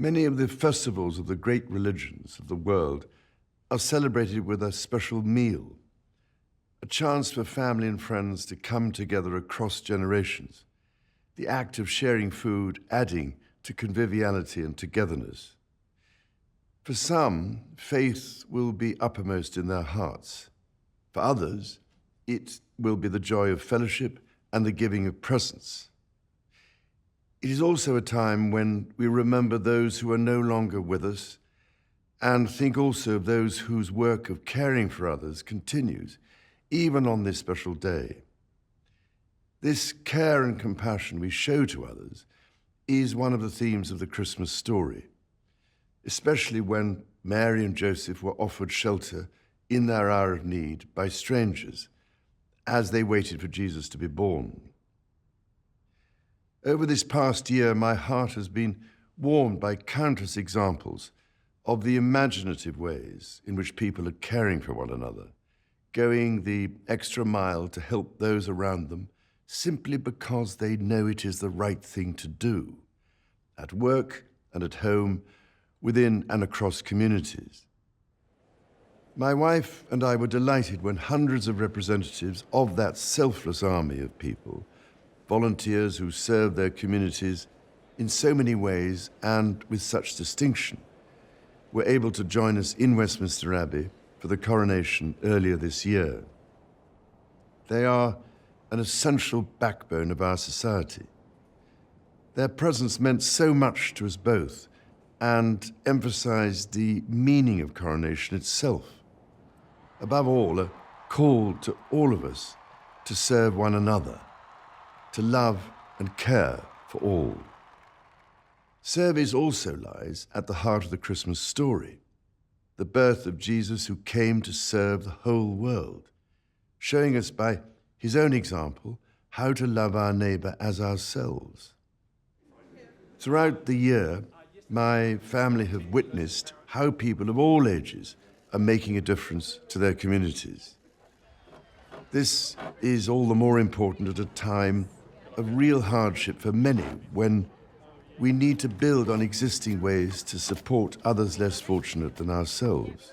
Many of the festivals of the great religions of the world are celebrated with a special meal, a chance for family and friends to come together across generations, the act of sharing food adding to conviviality and togetherness. For some, faith will be uppermost in their hearts. For others, it will be the joy of fellowship and the giving of presents. It is also a time when we remember those who are no longer with us and think also of those whose work of caring for others continues, even on this special day. This care and compassion we show to others is one of the themes of the Christmas story, especially when Mary and Joseph were offered shelter in their hour of need by strangers as they waited for Jesus to be born. Over this past year, my heart has been warmed by countless examples of the imaginative ways in which people are caring for one another, going the extra mile to help those around them simply because they know it is the right thing to do, at work and at home, within and across communities. My wife and I were delighted when hundreds of representatives of that selfless army of people, volunteers who serve their communities in so many ways and with such distinction, were able to join us in Westminster Abbey for the coronation earlier this year. They are an essential backbone of our society. Their presence meant so much to us both and emphasized the meaning of coronation itself. Above all, a call to all of us to serve one another, to love and care for all. Service also lies at the heart of the Christmas story, the birth of Jesus who came to serve the whole world, showing us by his own example how to love our neighbor as ourselves. Throughout the year, my family have witnessed how people of all ages are making a difference to their communities. This is all the more important at a time of real hardship for many when we need to build on existing ways to support others less fortunate than ourselves.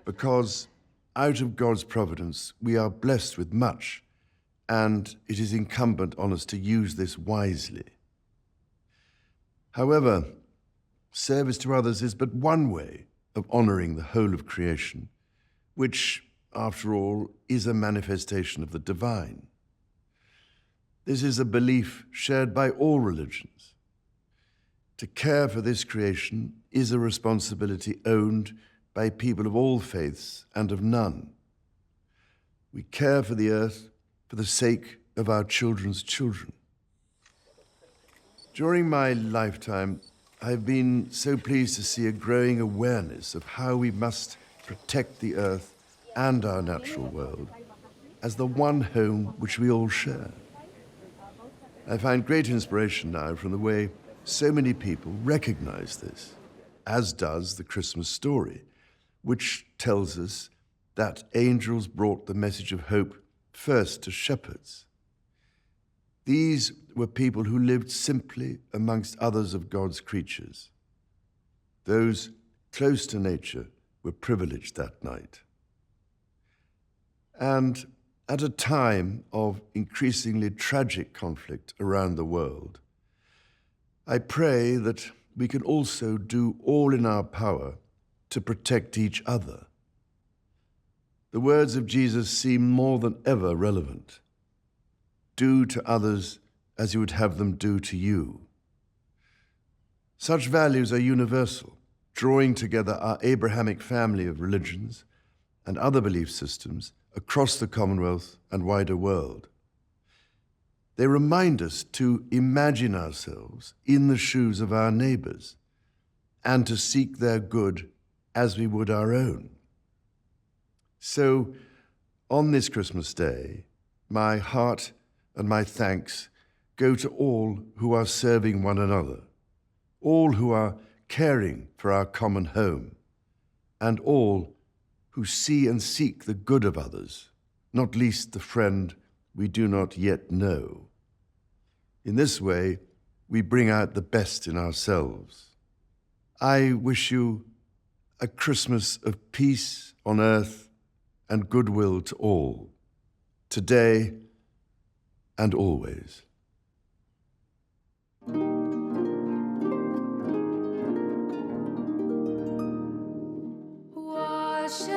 Because out of God's providence, we are blessed with much, and it is incumbent on us to use this wisely. However, service to others is but one way of honoring the whole of creation, which, after all, is a manifestation of the divine. This is a belief shared by all religions. To care for this creation is a responsibility owned by people of all faiths and of none. We care for the earth for the sake of our children's children. During my lifetime, I've been so pleased to see a growing awareness of how we must protect the earth and our natural world as the one home which we all share. I find great inspiration now from the way so many people recognize this, as does the Christmas story, which tells us that angels brought the message of hope first to shepherds. These were people who lived simply amongst others of God's creatures. Those close to nature were privileged that night. And at a time of increasingly tragic conflict around the world, I pray that we can also do all in our power to protect each other. The words of Jesus seem more than ever relevant. Do to others as you would have them do to you. Such values are universal, drawing together our Abrahamic family of religions and other belief systems across the Commonwealth and wider world. They remind us to imagine ourselves in the shoes of our neighbors and to seek their good as we would our own. So, on this Christmas Day, my heart and my thanks go to all who are serving one another, all who are caring for our common home, and all who see and seek the good of others, not least the friend we do not yet know. In this way, we bring out the best in ourselves. I wish you a Christmas of peace on earth and goodwill to all, today and always. Wash